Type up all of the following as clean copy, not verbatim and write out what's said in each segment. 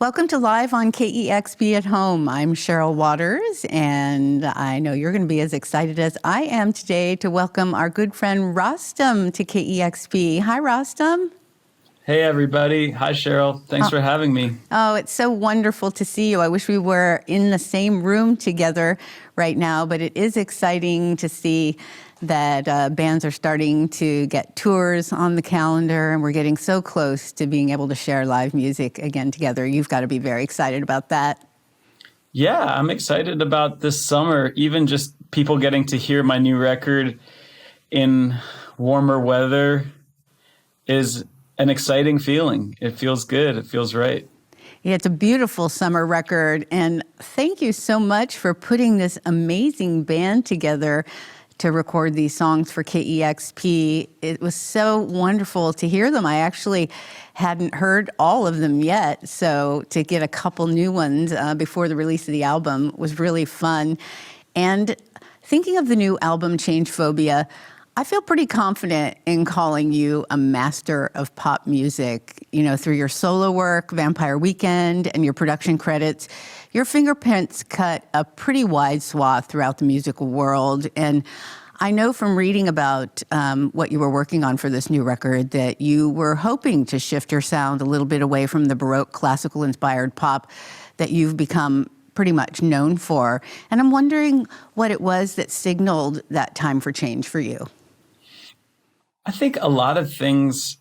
Welcome to Live on KEXP at Home. I'm Cheryl Waters, and I know you're going to be as excited as I am today to welcome our good friend Rostam to KEXP. Hi, Rostam. Hey, everybody. Hi, Cheryl. Thanks for having me. Oh, it's so wonderful to see you. I wish we were in the same room together right now, but it is exciting to see that bands are starting to get tours on the calendar, and we're getting so close to being able to share live music again together. You've got to be very excited about that. Yeah, I'm excited about this summer, even just people getting to hear my new record in warmer weather is an exciting feeling. It feels good. It feels right. Yeah, it's a beautiful summer record, and thank you so much for putting this amazing band together to record these songs for KEXP. It was so wonderful to hear them. I actually hadn't heard all of them yet, so to get a couple new ones before the release of the album was really fun. And thinking of the new album, Change Phobia, I feel pretty confident in calling you a master of pop music. You know, through your solo work, Vampire Weekend, and your production credits, your fingerprints cut a pretty wide swath throughout the musical world. And I know from reading about what you were working on for this new record that you were hoping to shift your sound a little bit away from the Baroque classical-inspired pop that you've become pretty much known for. And I'm wondering what it was that signaled that time for change for you. I think a lot of things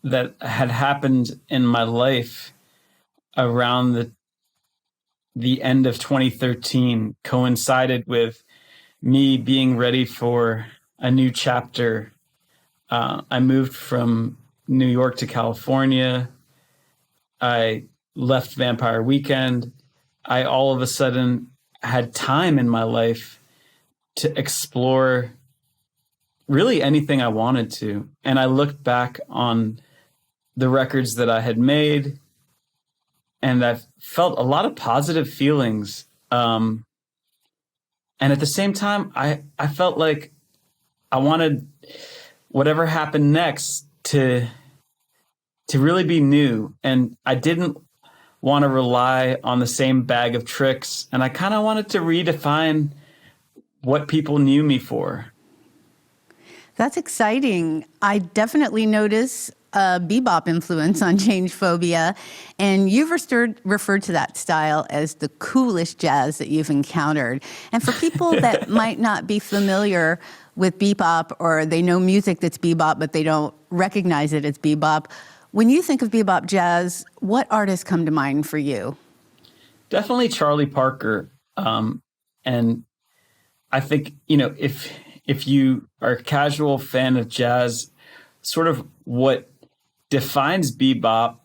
that had happened in my life around the end of 2013 coincided with me being ready for a new chapter. I moved from New York to California. I left Vampire Weekend. I all of a sudden had time in my life to explore really anything I wanted to. And I looked back on the records that I had made, and I felt a lot of positive feelings. And at the same time, I felt like I wanted whatever happened next to really be new. And I didn't want to rely on the same bag of tricks. And I kind of wanted to redefine what people knew me for. That's exciting. I definitely notice a bebop influence on Change Phobia, and you've referred to that style as the coolest jazz that you've encountered. And for people that might not be familiar with bebop, or they know music that's bebop, but they don't recognize it as bebop, when you think of bebop jazz, what artists come to mind for you? Definitely Charlie Parker. And I think, if you are a casual fan of jazz, sort of what defines bebop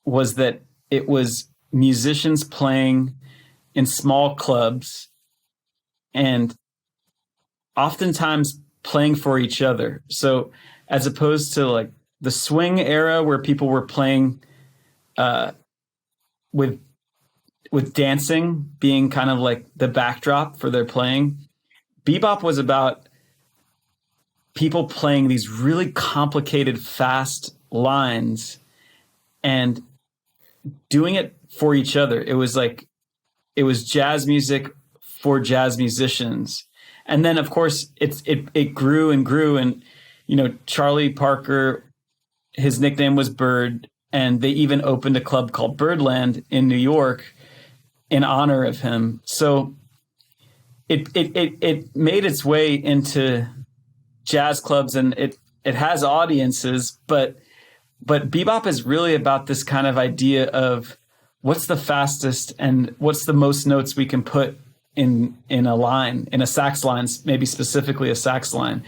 was that it was musicians playing in small clubs and oftentimes playing for each other. So as opposed to like the swing era where people were playing with dancing being kind of like the backdrop for their playing, bebop was about people playing these really complicated, fast lines and doing it for each other. It was jazz music for jazz musicians. And then, of course, it grew and grew. And, Charlie Parker, his nickname was Bird. And they even opened a club called Birdland in New York in honor of him. So it made its way into jazz clubs, and it has audiences, but bebop is really about this kind of idea of what's the fastest and what's the most notes we can put in a line, in a sax line, maybe specifically a sax line.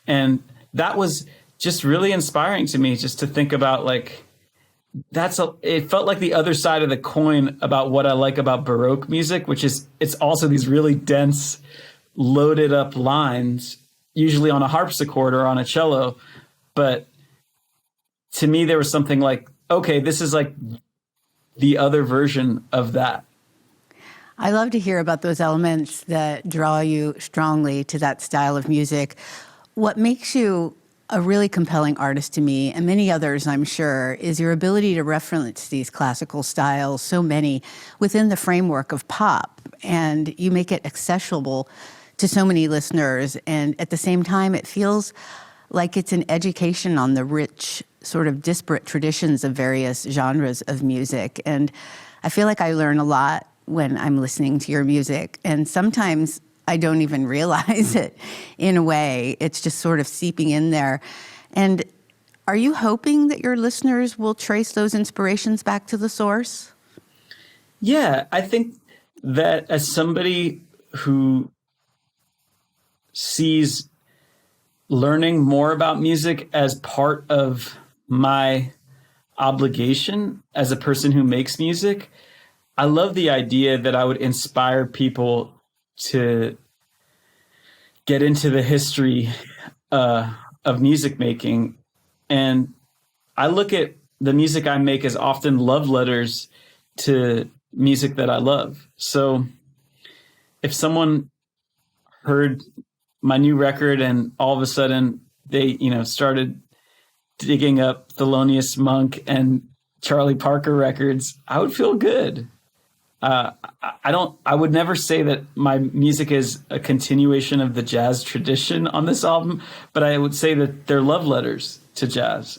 And that was just really inspiring to me, just to think about like, it felt like the other side of the coin about what I like about Baroque music, which is it's also these really dense, loaded up lines, usually on a harpsichord or on a cello. But to me, there was something like, okay, this is like the other version of that. I love to hear about those elements that draw you strongly to that style of music. What makes you a really compelling artist to me, and many others, I'm sure, is your ability to reference these classical styles, so many, within the framework of pop. And you make it accessible to so many listeners. And at the same time, it feels like it's an education on the rich, sort of disparate traditions of various genres of music. And I feel like I learn a lot when I'm listening to your music. And sometimes I don't even realize it in a way. It's just sort of seeping in there. And are you hoping that your listeners will trace those inspirations back to the source? Yeah, I think that as somebody who sees learning more about music as part of my obligation as a person who makes music, I love the idea that I would inspire people to get into the history of music making. And I look at the music I make as often love letters to music that I love. So if someone heard my new record and all of a sudden they, started digging up Thelonious Monk and Charlie Parker records, I would feel good. I would never say that my music is a continuation of the jazz tradition on this album, but I would say that they're love letters to jazz.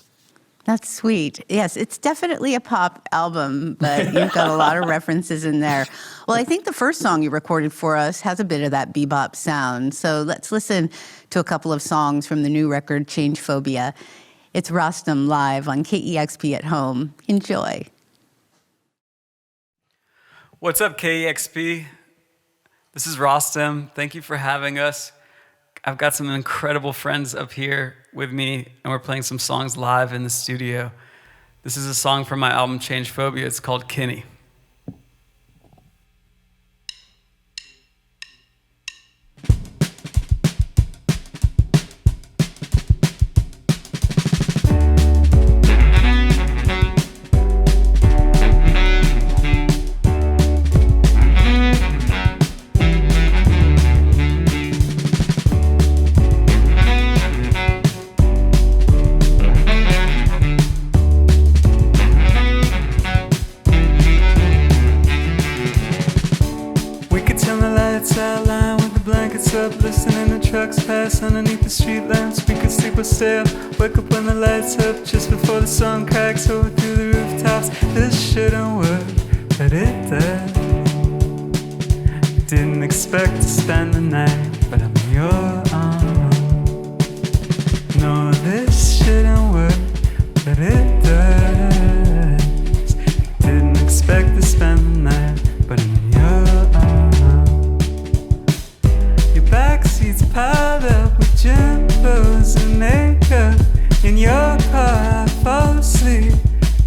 That's sweet. Yes, it's definitely a pop album, but you've got a lot of references in there. Well, I think the first song you recorded for us has a bit of that bebop sound. So let's listen to a couple of songs from the new record, Change Phobia. It's Rostam live on KEXP at Home. Enjoy. What's up, KEXP? This is Rostam. Thank you for having us. I've got some incredible friends up here with me, and we're playing some songs live in the studio. This is a song from my album, Change Phobia. It's called Kinney. Listening to trucks pass underneath the street lamps. We could sleep or stay up, wake up when the lights up, just before the sun cracks over through the rooftops. This shouldn't work, but it does. Didn't expect to spend the night, but I'm in your arms. No, this shouldn't work, but it does. Didn't expect to spend the night, but I'm in your arms. Backseats piled up with gym clothes and makeup. In your car I fall asleep,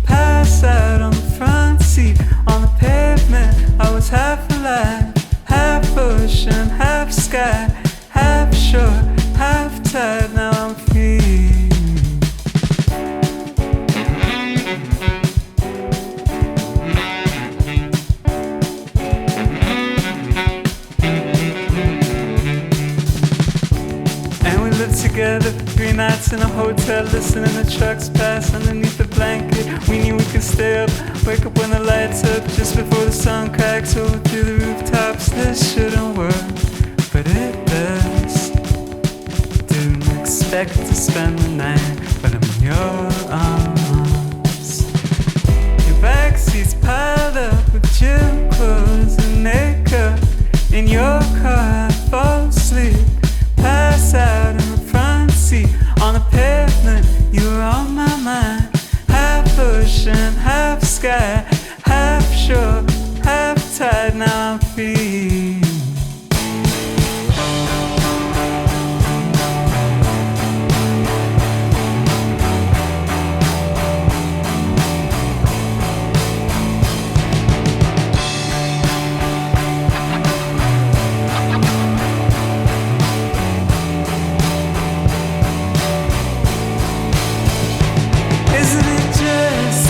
pass out on the front seat. On the pavement I was half alive, half ocean, half sky, half shore, half tide. Now I'm free. Together for 3 nights in a hotel, listening to trucks pass underneath the blanket. We knew we could stay up, wake up when the lights up, just before the sun cracks over through the rooftops. This shouldn't work, but it does. Didn't expect to spend the night, but I'm in your arms. Your backseat's piled up with gym clothes and makeup. In your car I fall asleep, pass out in the front seat. On the pavement, you were on my mind. Half ocean, half sky, half shore, half tide. Now I'm free.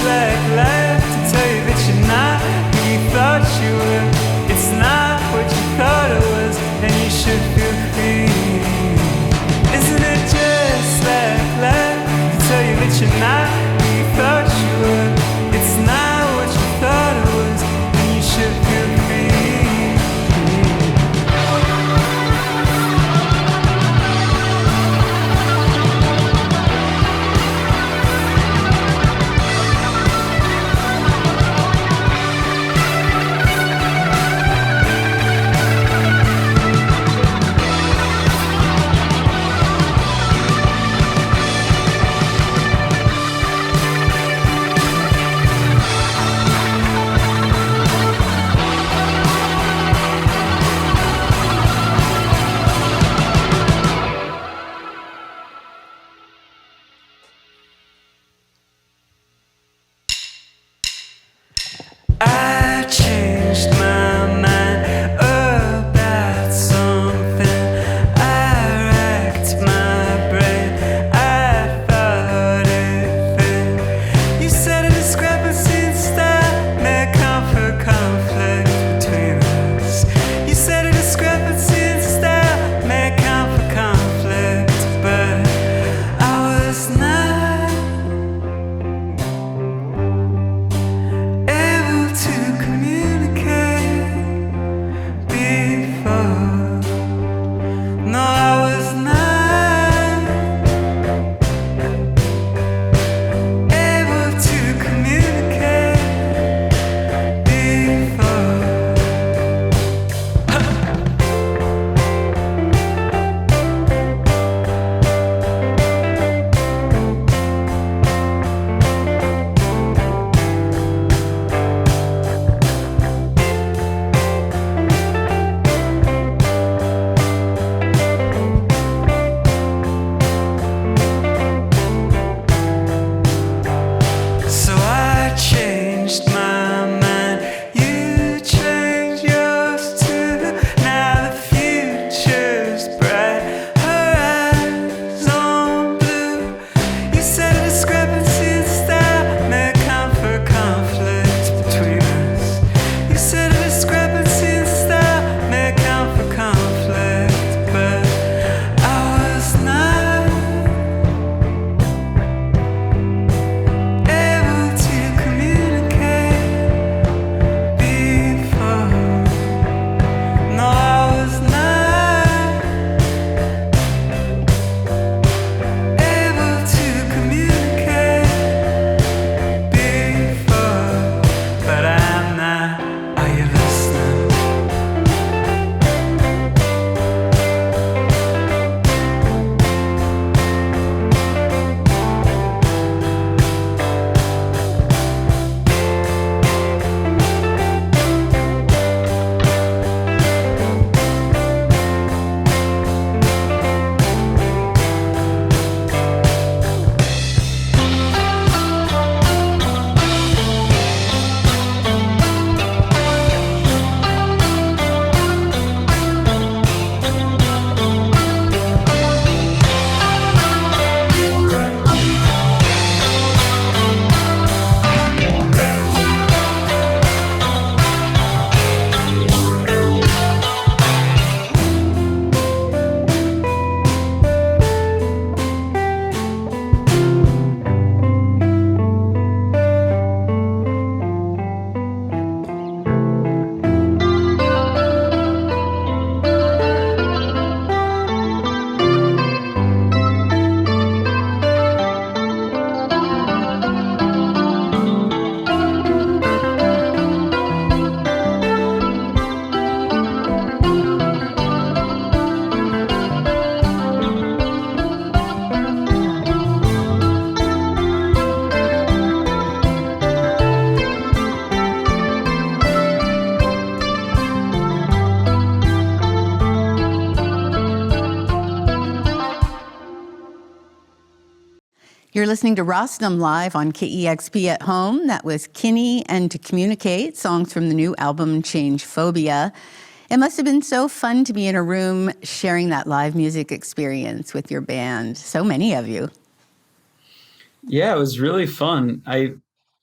Like life to tell you that you're not who you thought you were. It's not what You're listening to Rostam live on KEXP at home. That was Kinney and To Communicate, songs from the new album Change Phobia. It must have been so fun to be in a room sharing that live music experience with your band. So many of you. Yeah, it was really fun. I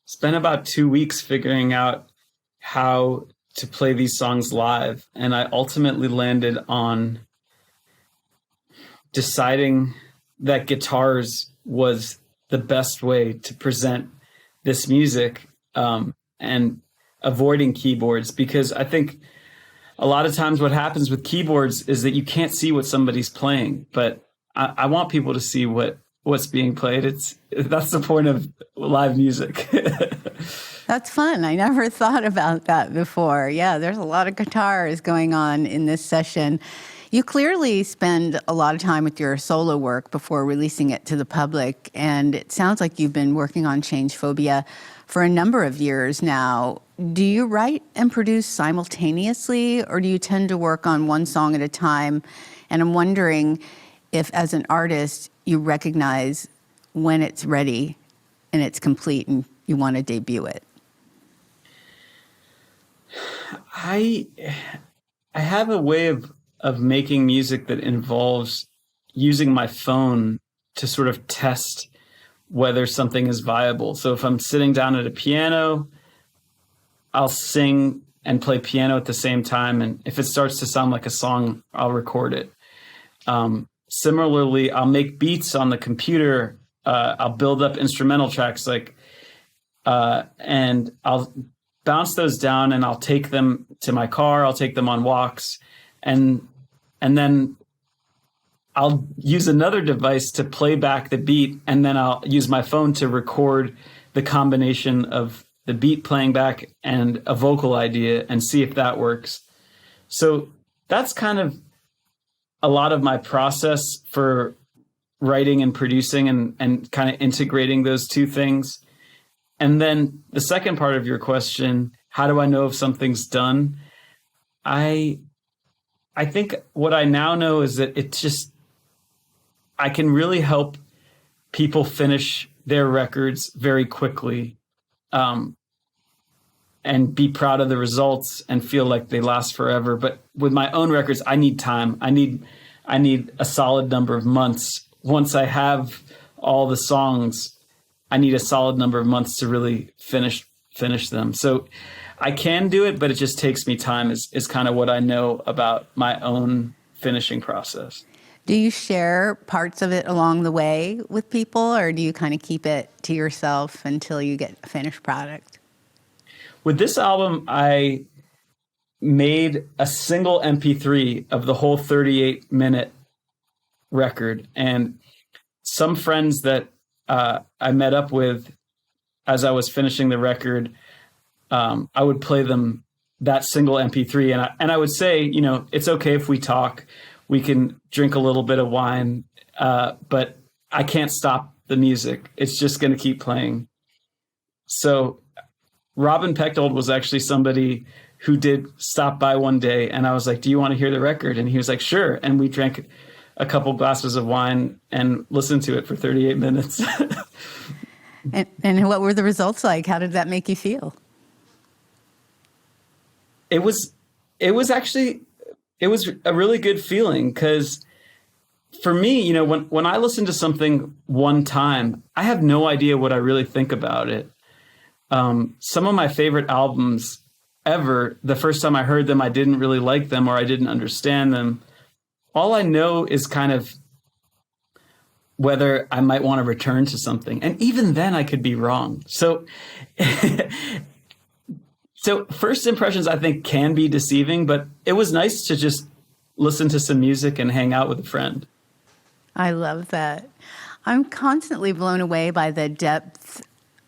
spent about 2 weeks figuring out how to play these songs live, and I ultimately landed on deciding that guitars was the best way to present this music, and avoiding keyboards, because I think a lot of times what happens with keyboards is that you can't see what somebody's playing, but I want people to see what's being played. That's the point of live music. That's fun. I never thought about that before. Yeah, there's a lot of guitars going on in this session. You clearly spend a lot of time with your solo work before releasing it to the public, and it sounds like you've been working on Change Phobia for a number of years now. Do you write and produce simultaneously, or do you tend to work on one song at a time? And I'm wondering if, as an artist, you recognize when it's ready and it's complete and you want to debut it. I have a way of making music that involves using my phone to sort of test whether something is viable. So if I'm sitting down at a piano, I'll sing and play piano at the same time. And if it starts to sound like a song, I'll record it. Similarly, I'll make beats on the computer. I'll build up instrumental tracks and I'll bounce those down and I'll take them to my car. I'll take them on walks, and then I'll use another device to play back the beat, and then I'll use my phone to record the combination of the beat playing back and a vocal idea and see if that works. So that's kind of a lot of my process for writing and producing, and kind of integrating those two things. And then the second part of your question, how do I know if something's done? I think what I now know is that I can really help people finish their records very quickly, and be proud of the results and feel like they last forever. But with my own records, I need time. I need a solid number of months. Once I have all the songs, I need a solid number of months to really finish them. So I can do it, but it just takes me time is kind of what I know about my own finishing process. Do you share parts of it along the way with people, or do you kind of keep it to yourself until you get a finished product? With this album, I made a single MP3 of the whole 38-minute record. And some friends that I met up with as I was finishing the record, I would play them that single MP3. And I would say, it's okay if we talk. We can drink a little bit of wine, but I can't stop the music. It's just going to keep playing. So Robin Pechtold was actually somebody who did stop by one day, and I was like, do you want to hear the record? And he was like, sure. And we drank a couple glasses of wine and listened to it for 38 minutes. And what were the results like? How did that make you feel? It was a really good feeling, because for me, when I listen to something one time, I have no idea what I really think about it. Some of my favorite albums ever, the first time I heard them, I didn't really like them, or I didn't understand them. All I know is kind of whether I might want to return to something. And even then I could be wrong. So first impressions, I think, can be deceiving, but it was nice to just listen to some music and hang out with a friend. I love that. I'm constantly blown away by the depth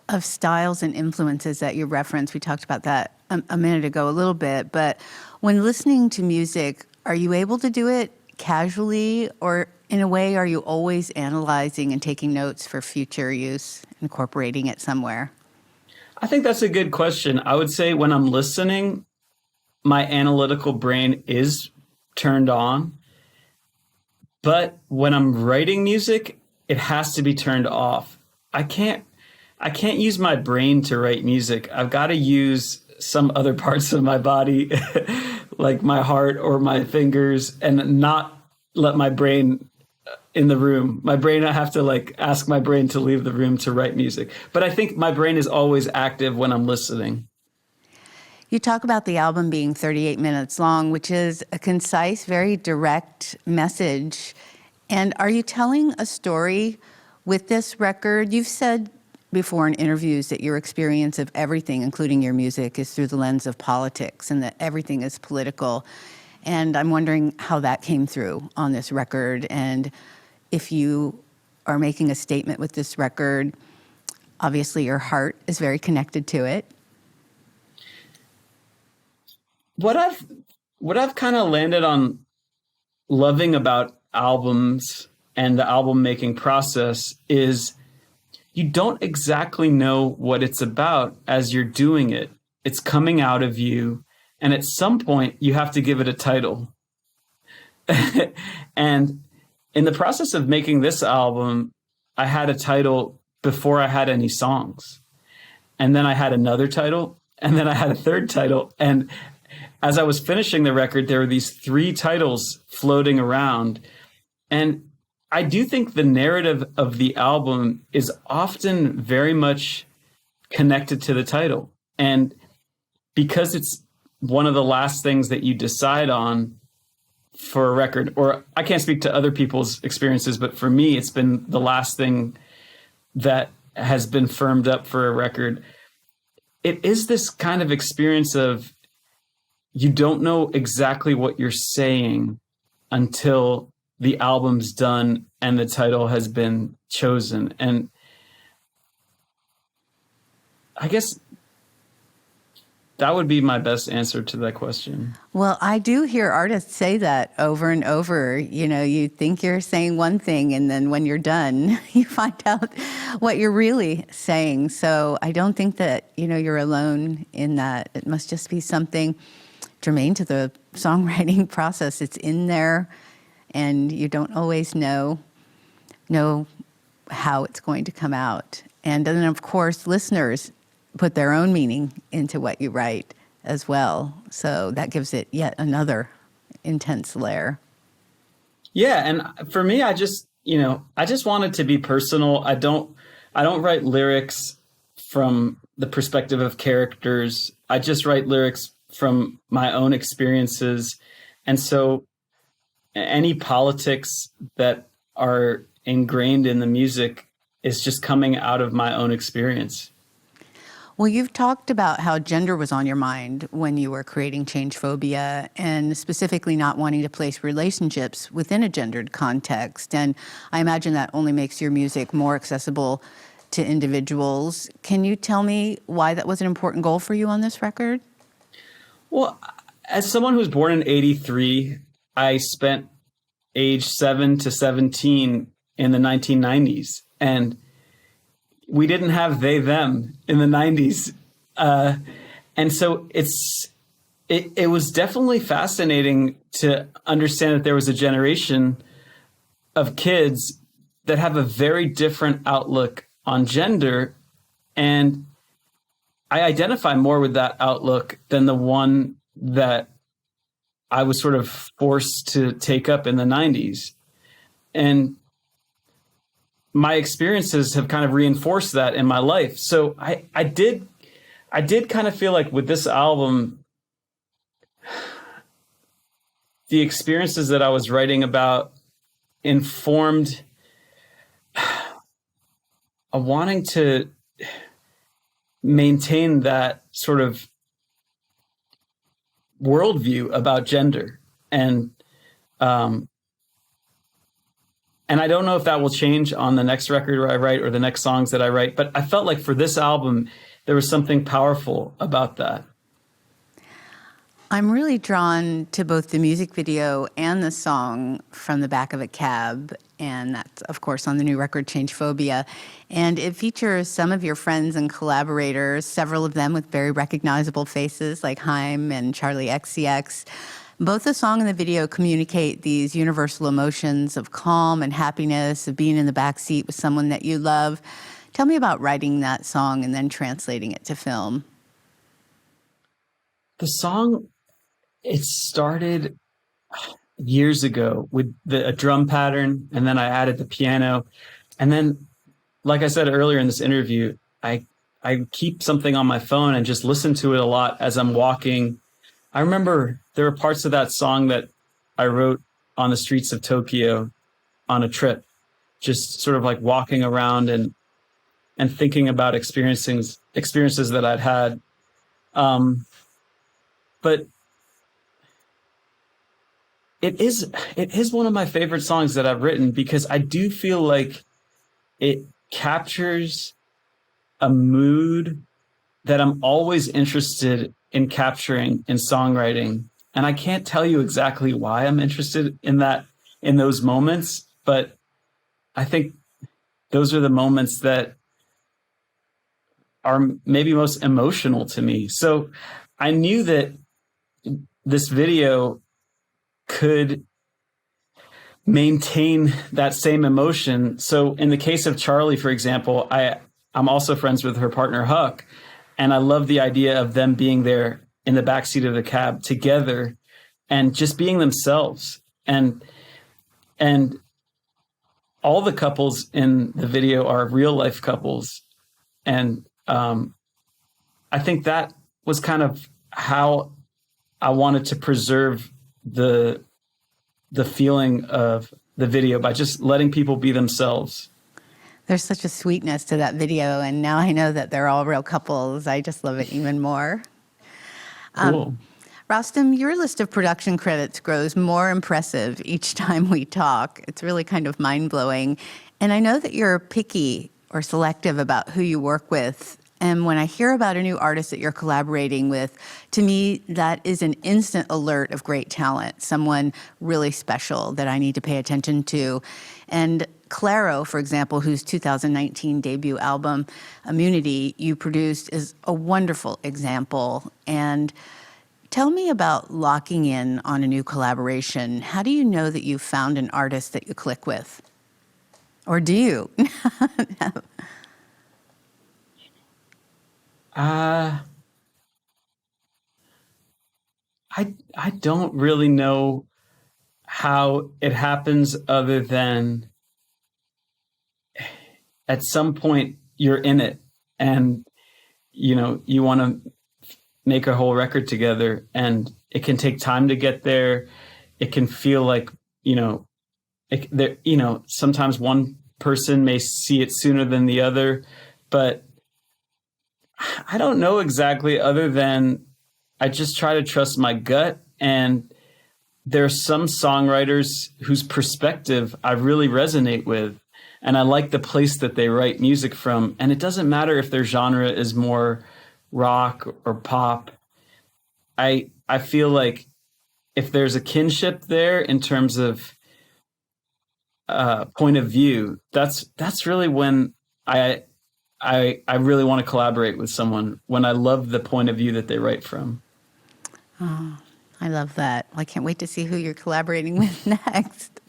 of styles and influences that you reference. We talked about that a minute ago a little bit, but when listening to music, are you able to do it casually, or in a way, are you always analyzing and taking notes for future use, incorporating it somewhere? I think that's a good question. I would say when I'm listening, my analytical brain is turned on. But when I'm writing music, it has to be turned off. I can't use my brain to write music. I've got to use some other parts of my body, like my heart or my fingers, and not let my brain in the room. My brain, I have to like ask my brain to leave the room to write music. But I think my brain is always active when I'm listening. You talk about the album being 38 minutes long, which is a concise, very direct message. And are you telling a story with this record? You've said before in interviews that your experience of everything, including your music, is through the lens of politics and that everything is political. And I'm wondering how that came through on this record. And if you are making a statement with this record, obviously your heart is very connected to it. What I've kind of landed on loving about albums and the album making process is you don't exactly know what it's about as you're doing it. It's coming out of you. And at some point you have to give it a title. And in the process of making this album, I had a title before I had any songs. And then I had another title, and then I had a third title. And as I was finishing the record, there were these 3 titles floating around. And I do think the narrative of the album is often very much connected to the title. And because it's one of the last things that you decide on for a record, or I can't speak to other people's experiences, but for me, it's been the last thing that has been firmed up for a record. It is this kind of experience of you don't know exactly what you're saying until the album's done and the title has been chosen. And I guess that would be my best answer to that question. Well, I do hear artists say that over and over. You know, you think you're saying one thing, and then when you're done, you find out what you're really saying. So I don't think that, you know, you're alone in that. It must just be something germane to the songwriting process. It's in there, and you don't always know how it's going to come out. And then, of course, listeners put their own meaning into what you write as well. So that gives it yet another intense layer. Yeah. And for me, I just want it to be personal. I don't write lyrics from the perspective of characters. I just write lyrics from my own experiences. And so any politics that are ingrained in the music is just coming out of my own experience. Well, you've talked about how gender was on your mind when you were creating Change Phobia, and specifically not wanting to place relationships within a gendered context. And I imagine that only makes your music more accessible to individuals. Can you tell me why that was an important goal for you on this record? Well, as someone who was born in 83, I spent age 7 to 17 in the 1990s. And we didn't have they, them in the 90s. And so it was definitely fascinating to understand that there was a generation of kids that have a very different outlook on gender. And I identify more with that outlook than the one that I was sort of forced to take up in the 90s. And my experiences have kind of reinforced that in my life. So I did kind of feel like with this album, the experiences that I was writing about informed a wanting to maintain that sort of worldview about gender. And I don't know if that will change on the next record I write or the next songs that I write, but I felt like for this album, there was something powerful about that. I'm really drawn to both the music video and the song From the Back of a Cab, and that's, of course, on the new record, Change Phobia. And it features some of your friends and collaborators, several of them with very recognizable faces like Haim and Charlie XCX. Both the song and the video communicate these universal emotions of calm and happiness, of being in the backseat with someone that you love. Tell me about writing that song and then translating it to film. The song, it started years ago with a drum pattern, and then I added the piano. And then, like I said earlier in this interview, I keep something on my phone and just listen to it a lot as I'm walking. I remember there were parts of that song that I wrote on the streets of Tokyo on a trip, just sort of like walking around and thinking about experiences that I'd had. But it is one of my favorite songs that I've written, because I do feel like it captures a mood that I'm always interested in capturing in songwriting. And I can't tell you exactly why I'm interested in those moments, but I think those are the moments that are maybe most emotional to me. So I knew that this video could maintain that same emotion. So in the case of Charlie, for example, I'm also friends with her partner, Huck, and I love the idea of them being there in the backseat of the cab together and just being themselves. And all the couples in the video are real life couples. And I think that was kind of how I wanted to preserve the feeling of the video, by just letting people be themselves. There's such a sweetness to that video, and now I know that they're all real couples. I just love it even more. Cool. Rostam, your list of production credits grows more impressive each time we talk. It's really kind of mind-blowing. And I know that you're picky or selective about who you work with. And when I hear about a new artist that you're collaborating with, to me, that is an instant alert of great talent, someone really special that I need to pay attention to. And Claro, for example, whose 2019 debut album, Immunity, you produced, is a wonderful example. And tell me about locking in on a new collaboration. How do you know that you've found an artist that you click with? Or do you? I don't really know how it happens, other than at some point you're in it and, you want to make a whole record together, and it can take time to get there. It can feel like, sometimes one person may see it sooner than the other, but I don't know exactly, other than I just try to trust my gut. And there are some songwriters whose perspective I really resonate with, and I like the place that they write music from. And it doesn't matter if their genre is more rock or pop. I feel like if there's a kinship there in terms of point of view, that's really when I really want to collaborate with someone, when I love the point of view that they write from. Oh, I love that. I can't wait to see who you're collaborating with next.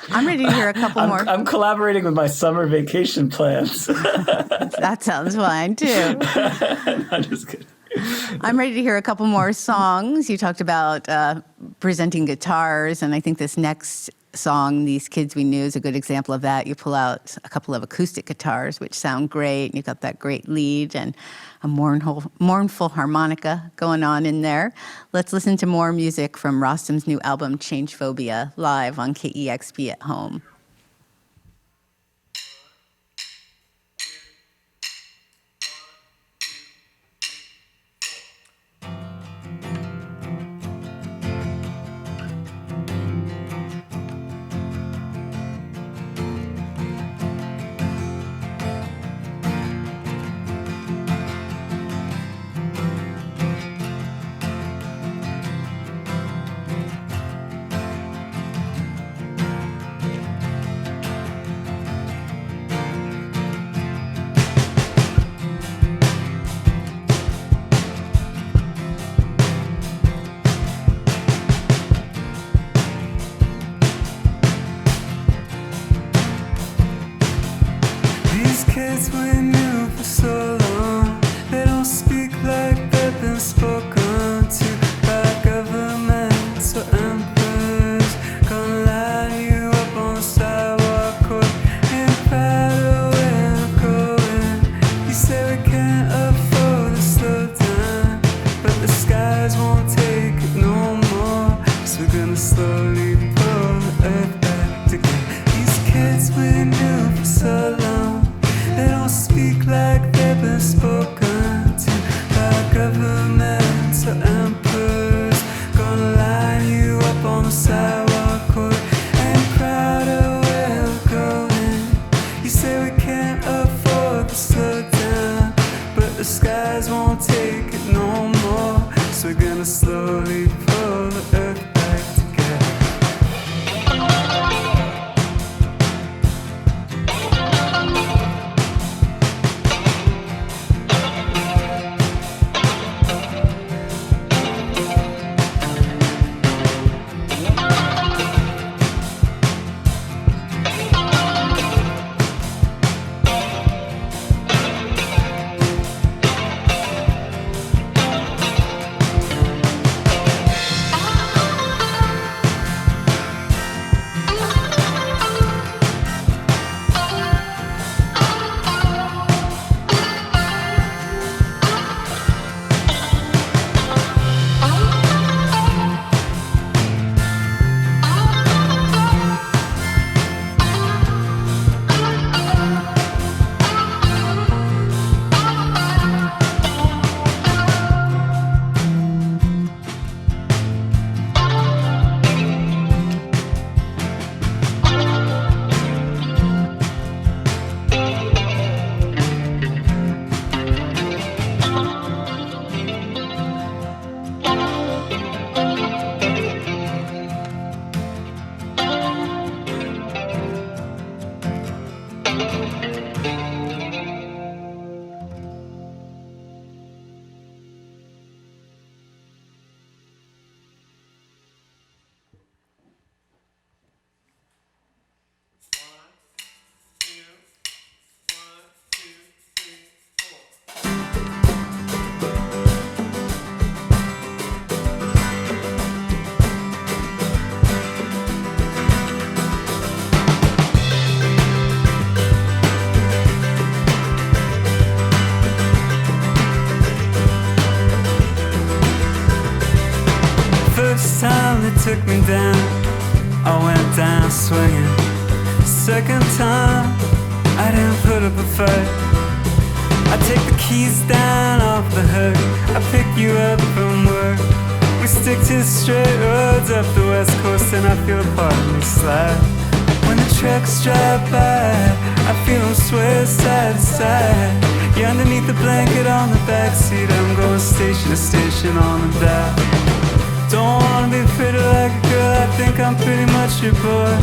I'm ready to hear a couple more. I'm collaborating with my summer vacation plans. That sounds fine, too. I'm just kidding. I'm ready to hear a couple more songs. You talked about presenting guitars, and I think this next song, These Kids We Knew, is a good example of that. You pull out a couple of acoustic guitars, which sound great, and you've got that great lead and a mournful harmonica going on in there. Let's listen to more music from Rostam's new album, Change Phobia, live on KEXP at home. that took me down, I went down swinging. Second time, I didn't put up a fight. I take the keys down off the hook, I pick you up from work. We stick to the straight roads up the west coast, and I feel a part of me slide. When the trucks drive by, I feel them sway side to side. You're underneath the blanket on the backseat, I'm going station to station on the dial. Don't wanna be pretty like a girl, I think I'm pretty much your boy.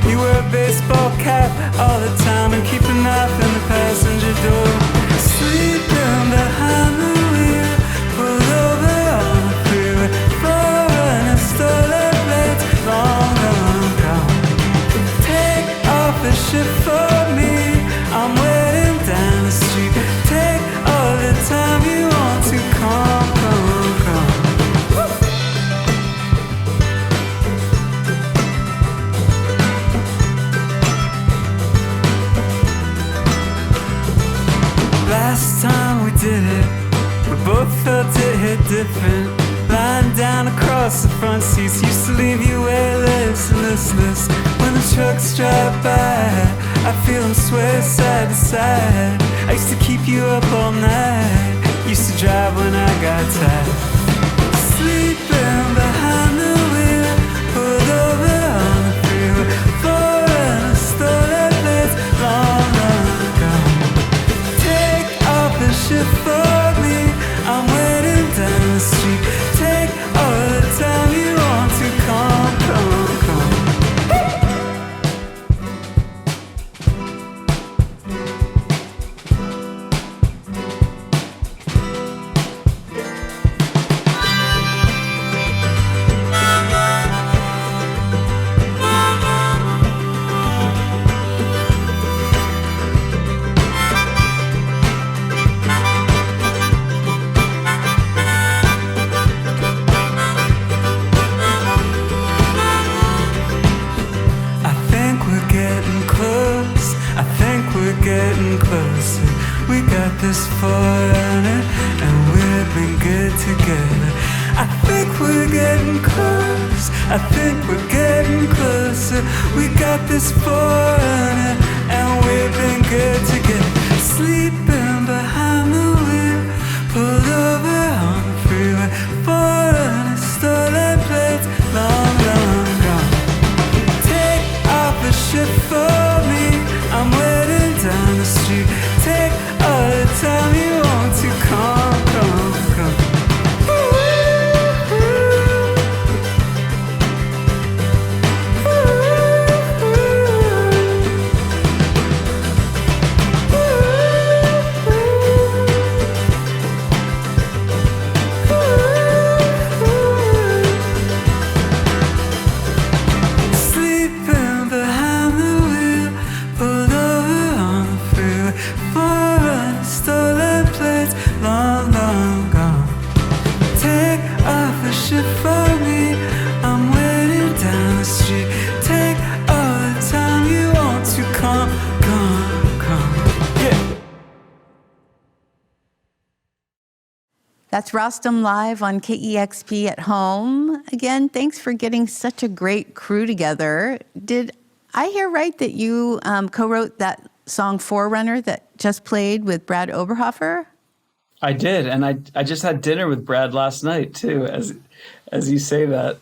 You wear a baseball cap all the time and keep a knife in the passenger door. Sleeping behind the wheel, pulled over on the freeway, foreign and stolen plates, long, long gone. Take off the shit for me, I'm waiting down the street. Take all the time you want to come, come, come. Last time we did it, we both felt it hit different. Lying down across the front seats, used to leave you weightless and listless. When the trucks drive by, I feel them sway side to side. I used to keep you up all night, used to drive when I got tired. Sleeping behind the wheel, pulled over on the freeway, foreign stolen plates, long, long gone. Take off the shit for me, I'm waiting down the street. Take all the time you want to come, come, come. Getting closer, we got this foreigner, and we've been good together. I think we're getting close, I think we're getting closer. We got this foreigner, and we've been good together. Sleeping behind the wheel, pulled over on the freeway, foreigner, stolen plates, long, long gone. Take off the shit for me, I'm waiting down the street. Take all the time you want to come, come, come. Sleeping behind the wheel, pulled over on the freeway, foreign stolen plates, long, long gone. Take off the shit for me, I'm waiting down the street. Take all the time you want to come, come, come. Yeah. That's Rostam live on KEXP at home. Again, thanks for getting such a great crew together. Did I hear right that you co-wrote that song Forerunner that just played with Brad Oberhofer? I did, and I just had dinner with Brad last night too, as you say that.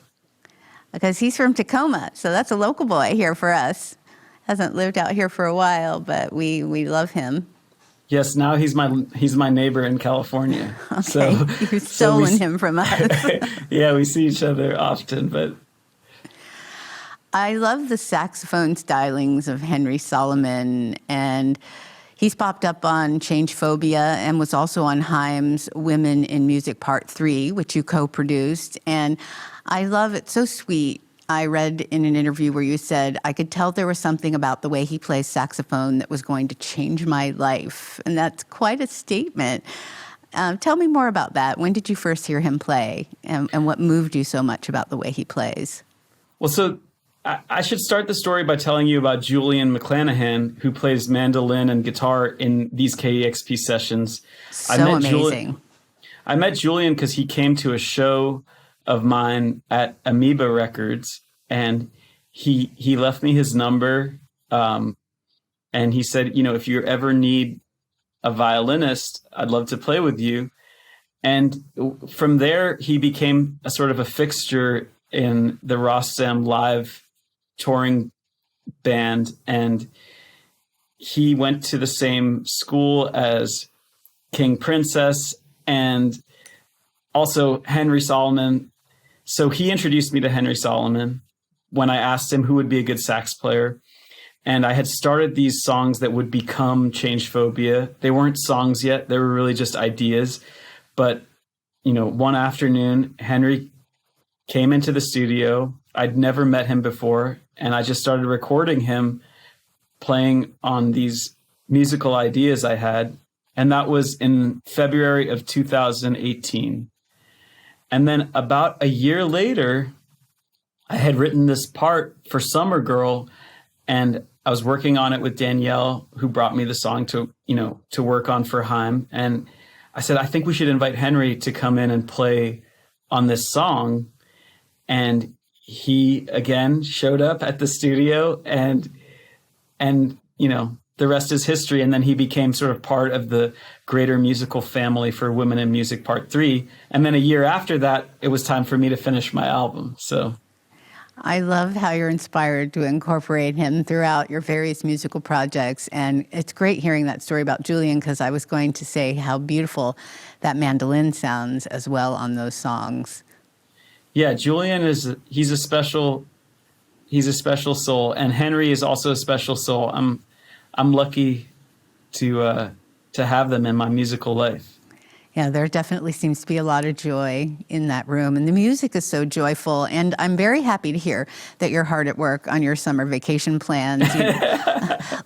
Because he's from Tacoma, so that's a local boy here for us. Hasn't lived out here for a while, but we love him. Yes, now he's my neighbor in California. Okay, So, you've stolen him from us. Yeah, we see each other often, but I love the saxophone stylings of Henry Solomon, and he's popped up on Change Phobia and was also on Haim's Women in Music Part 3, which you co-produced. And I love it. So sweet. I read in an interview where you said, I could tell there was something about the way he plays saxophone that was going to change my life. And that's quite a statement. Tell me more about that. When did you first hear him play? And what moved you so much about the way he plays? well, so I should start the story by telling you about Julian McClanahan, who plays mandolin and guitar in these KEXP sessions. So amazing. I met Julian because he came to a show of mine at Amoeba Records, and he left me his number, and he said, if you ever need a violinist, I'd love to play with you. And from there, he became a sort of a fixture in the Rostam live touring band, and he went to the same school as King Princess and also Henry Solomon. So he introduced me to Henry Solomon when I asked him who would be a good sax player. And I had started these songs that would become Change Phobia. They weren't songs yet. They were really just ideas. But, one afternoon, Henry came into the studio. I'd never met him before. And I just started recording him playing on these musical ideas I had. And that was in February of 2018. And then about a year later, I had written this part for Summer Girl, and I was working on it with Danielle, who brought me the song to work on for Haim. And I said, I think we should invite Henry to come in and play on this song. And he again showed up at the studio, and the rest is history. And then he became sort of part of the greater musical family for Women in Music Part 3. And then a year after that, it was time for me to finish my album. So I love how you're inspired to incorporate him throughout your various musical projects. And it's great hearing that story about Julian, because I was going to say how beautiful that mandolin sounds as well on those songs. Yeah, Julian he's a special soul, and Henry is also a special soul. I'm lucky to have them in my musical life. Yeah, there definitely seems to be a lot of joy in that room. And the music is so joyful. And I'm very happy to hear that you're hard at work on your summer vacation plans.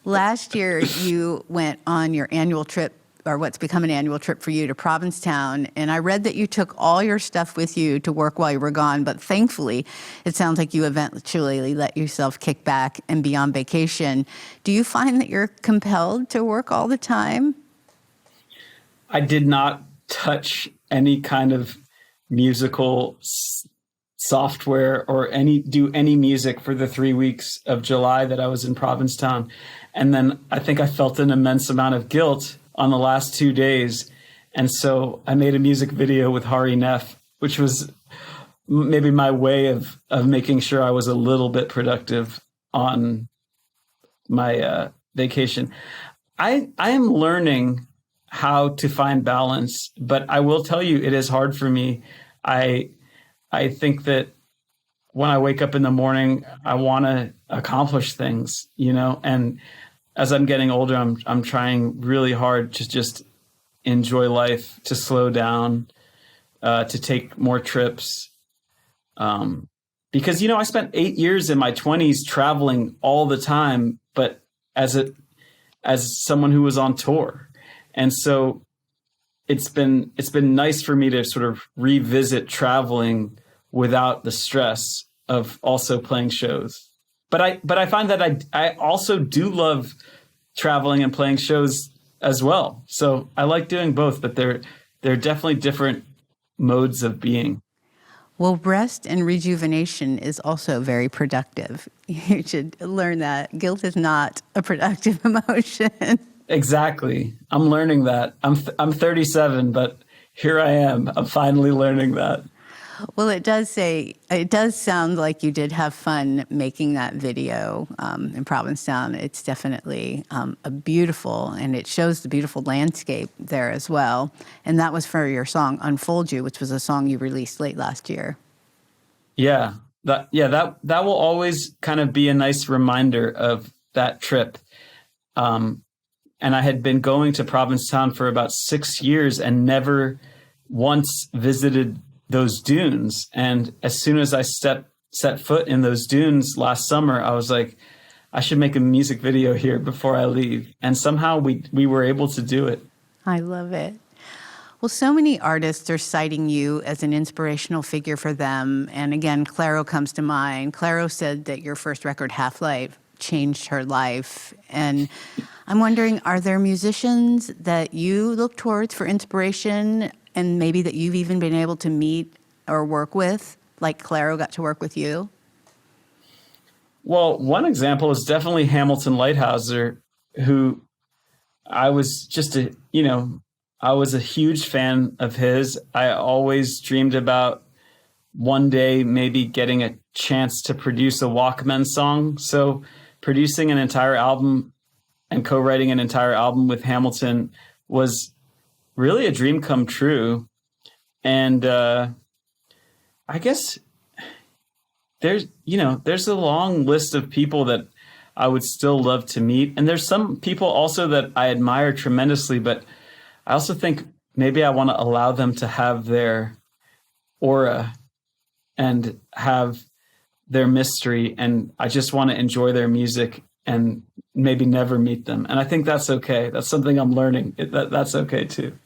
Last year, you went on your annual trip, or what's become an annual trip for you, to Provincetown. And I read that you took all your stuff with you to work while you were gone. But thankfully, it sounds like you eventually let yourself kick back and be on vacation. Do you find that you're compelled to work all the time? I did not touch any kind of musical software or do any music for the 3 weeks of July that I was in Provincetown. And then I think I felt an immense amount of guilt on the last 2 days. And so I made a music video with Hari Neff, which was maybe my way of making sure I was a little bit productive on my vacation. I am learning how to find balance, but I will tell you, it is hard for me. I think that when I wake up in the morning, I want to accomplish things, and as I'm getting older, I'm trying really hard to just enjoy life, to slow down, to take more trips. Because, I spent 8 years in my 20s traveling all the time, but as someone who was on tour. And so it's been nice for me to sort of revisit traveling without the stress of also playing shows. But I find that I also do love traveling and playing shows as well. So I like doing both, but they're definitely different modes of being. Well, rest and rejuvenation is also very productive. You should learn that. Guilt is not a productive emotion. Exactly. I'm learning that. I'm 37, but here I am. I'm finally learning that. Well, it does sound like you did have fun making that video in Provincetown. It's definitely a beautiful, and it shows the beautiful landscape there as well. And that was for your song Unfold You, which was a song you released late last year. Yeah. That will always kind of be a nice reminder of that trip. And I had been going to Provincetown for about 6 years and never once visited those dunes. And as soon as I set foot in those dunes last summer, I was like, I should make a music video here before I leave. And somehow we were able to do it. I love it. Well, so many artists are citing you as an inspirational figure for them. And again, Clairo comes to mind. Clairo said that your first record, Half-Life, changed her life. And I'm wondering, are there musicians that you look towards for inspiration, and maybe that you've even been able to meet or work with, like Claro got to work with you? Well, one example is definitely Hamilton Lighthouser, who I was just I was a huge fan of his. I always dreamed about one day maybe getting a chance to produce a Walkmen song. So producing an entire album and co-writing an entire album with Hamilton was really a dream come true. And I guess there's a long list of people that I would still love to meet. And there's some people also that I admire tremendously, but I also think maybe I want to allow them to have their aura and have their mystery. And I just want to enjoy their music and maybe never meet them. And I think that's okay. That's something I'm learning. That's okay too.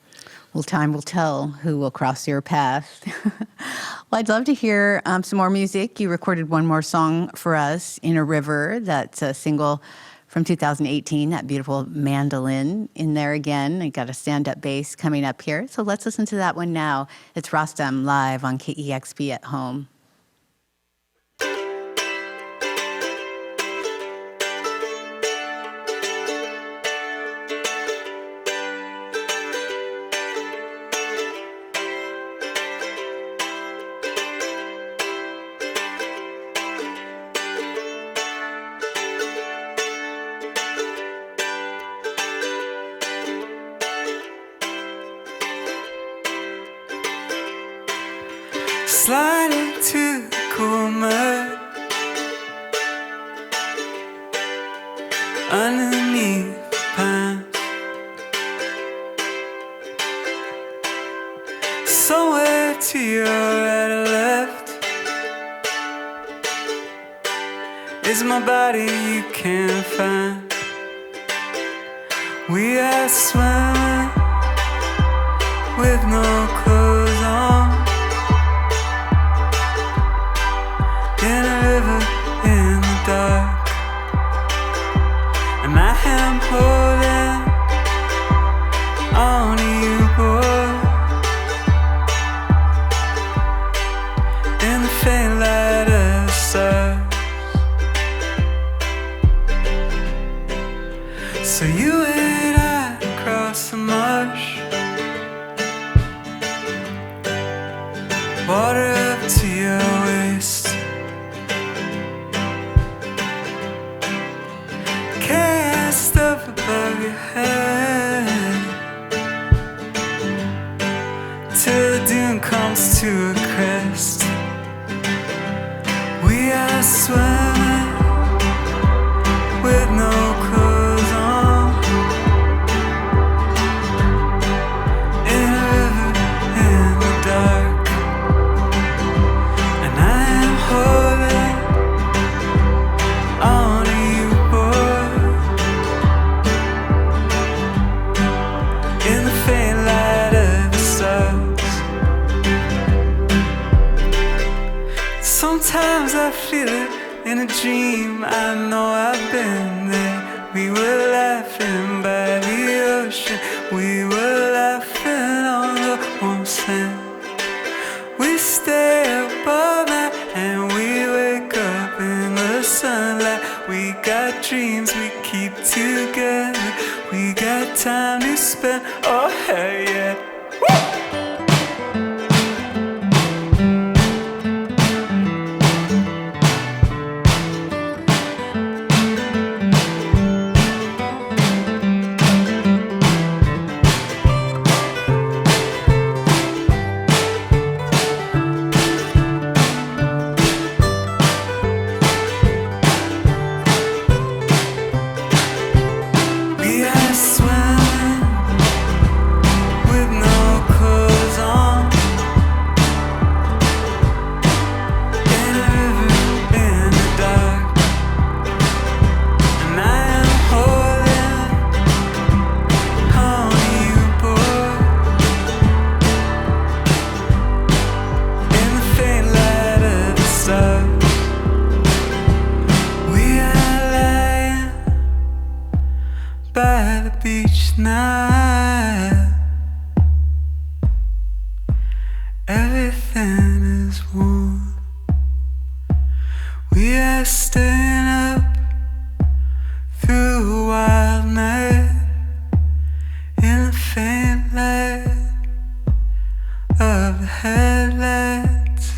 Well, time will tell who will cross your path. Well, I'd love to hear some more music. You recorded one more song for us, In a River. That's a single from 2018, that beautiful mandolin in there again. I got a stand-up bass coming up here. So let's listen to that one now. It's Rostam live on KEXP at home. Sliding to the cool mud underneath the pines, somewhere to your right or left is my body you can't find. We are swimming with no clothes on in a river in the dark, and I am holding on to you, boy, in the faint light of the stars. So you and I cross the marsh, water up to your waist, stuff above your head till the dune comes to a crest. We are swimming with no clothes on in a river in the dark, and I am holding on to you, boy, in the faint light of the stars. Sometimes I feel it in a dream. I know I've been there. We were laughing by the ocean. We were laughing on the warm sand. We stay up all night and we wake up in the sunlight. We got dreams we keep together. We got time to spend, oh hell yeah. Woo! We are swimming with no clothes on in a river in the dark, and I am holding on to you, boy, in the faint light of the stars. We are lying by the beach now. Everything is headlights,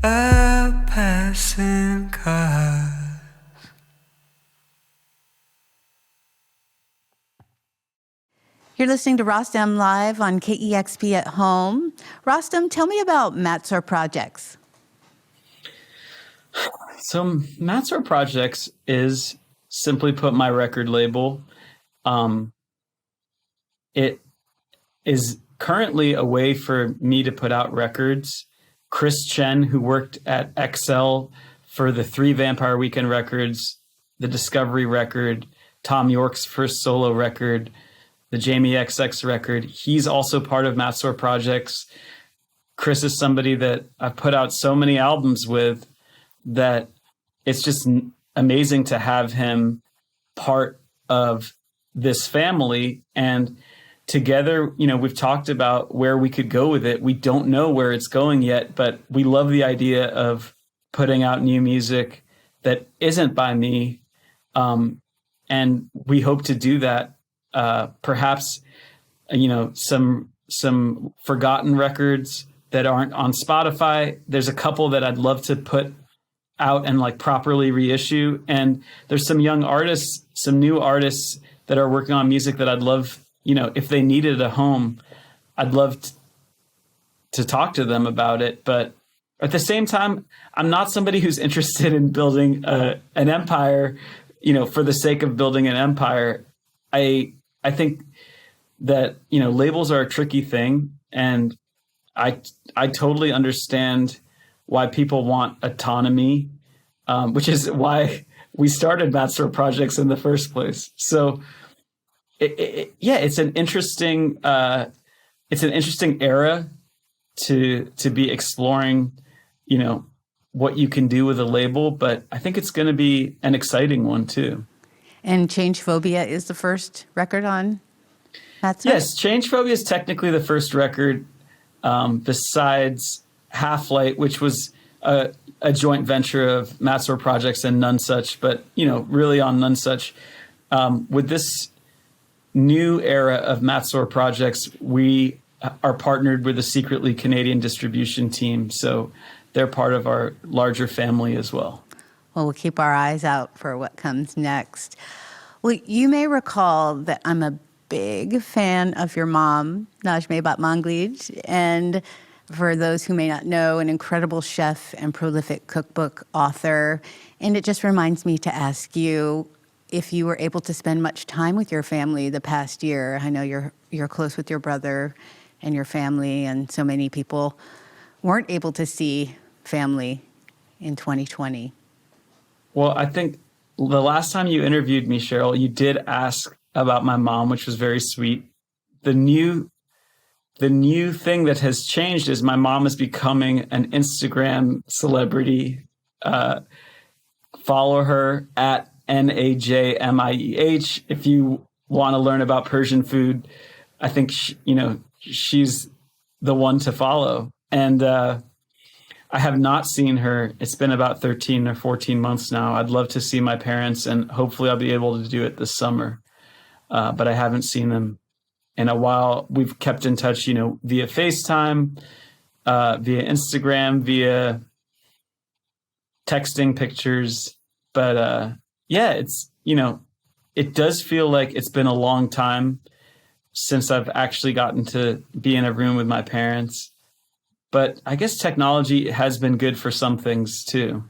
a passing car. You're listening to Rostam Live on KEXP at Home. Rostam, tell me about Matsor Projects. So Matsor Projects is, simply put, my record label. It is currently a way for me to put out records. Chris Chen, who worked at XL for the 3 Vampire Weekend records, the Discovery record, Tom York's first solo record, the Jamie XX record, he's also part of Matsor Projects. Chris is somebody that I've put out so many albums with that it's just amazing to have him part of this family. And together, you know, we've talked about where we could go with it. We don't know where it's going yet, but we love the idea of putting out new music that isn't by me. And we hope to do that. Perhaps, you know, some forgotten records that aren't on Spotify. There's a couple that I'd love to put out and like properly reissue. And there's some young artists, some new artists that are working on music that I'd love, you know, if they needed a home, I'd love to talk to them about it. But at the same time, I'm not somebody who's interested in building an empire, you know, for the sake of building an empire. I think that, you know, labels are a tricky thing, and I totally understand why people want autonomy, which is why we started Matsor Projects in the first place. So, it's an interesting era to be exploring, you know, what you can do with a label, but I think it's going to be an exciting one too. And Change Phobia is the first record on Matsor? Yes, Change Phobia is technically the first record, besides Half-Light, which was a joint venture of Matsor Projects and None Such, but, you know, really on None Such. With this new era of Matsor Projects, we are partnered with a secretly Canadian distribution team, so they're part of our larger family as well. Well, we'll keep our eyes out for what comes next. Well, you may recall that I'm a big fan of your mom, Rostam Batmanglij, and for those who may not know, an incredible chef and prolific cookbook author. And it just reminds me to ask you if you were able to spend much time with your family the past year. I know you're close with your brother and your family, and so many people weren't able to see family in 2020. Well, I think the last time you interviewed me, Cheryl, you did ask about my mom, which was very sweet. The new thing that has changed is my mom is becoming an Instagram celebrity. Follow her at NAJMIEH. If you want to learn about Persian food, I think she's the one to follow. And I have not seen her. It's been about 13 or 14 months now. I'd love to see my parents, and hopefully I'll be able to do it this summer. But I haven't seen them in a while. We've kept in touch, you know, via FaceTime, via Instagram, via texting pictures. But it's, you know, it does feel like it's been a long time since I've actually gotten to be in a room with my parents. But I guess technology has been good for some things too.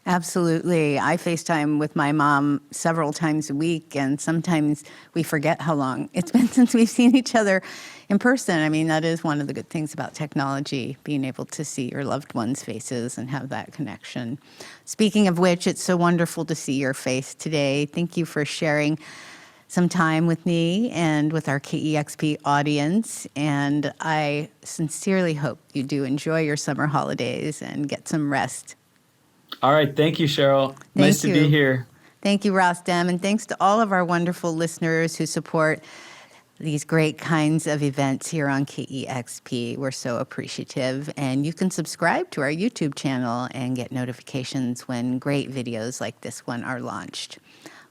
Absolutely. I FaceTime with my mom several times a week, and sometimes we forget how long it's been since we've seen each other in person. I mean, that is one of the good things about technology, being able to see your loved ones' faces and have that connection. Speaking of which, it's so wonderful to see your face today. Thank you for sharing some time with me and with our KEXP audience. And I sincerely hope you do enjoy your summer holidays and get some rest. All right. Thank you, Cheryl. Nice to be here. Thank you, Rostam. And thanks to all of our wonderful listeners who support these great kinds of events here on KEXP. We're so appreciative. And you can subscribe to our YouTube channel and get notifications when great videos like this one are launched.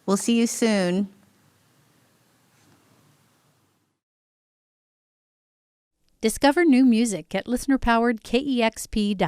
We'll see you soon. Discover new music at listener-powered KEXP.org.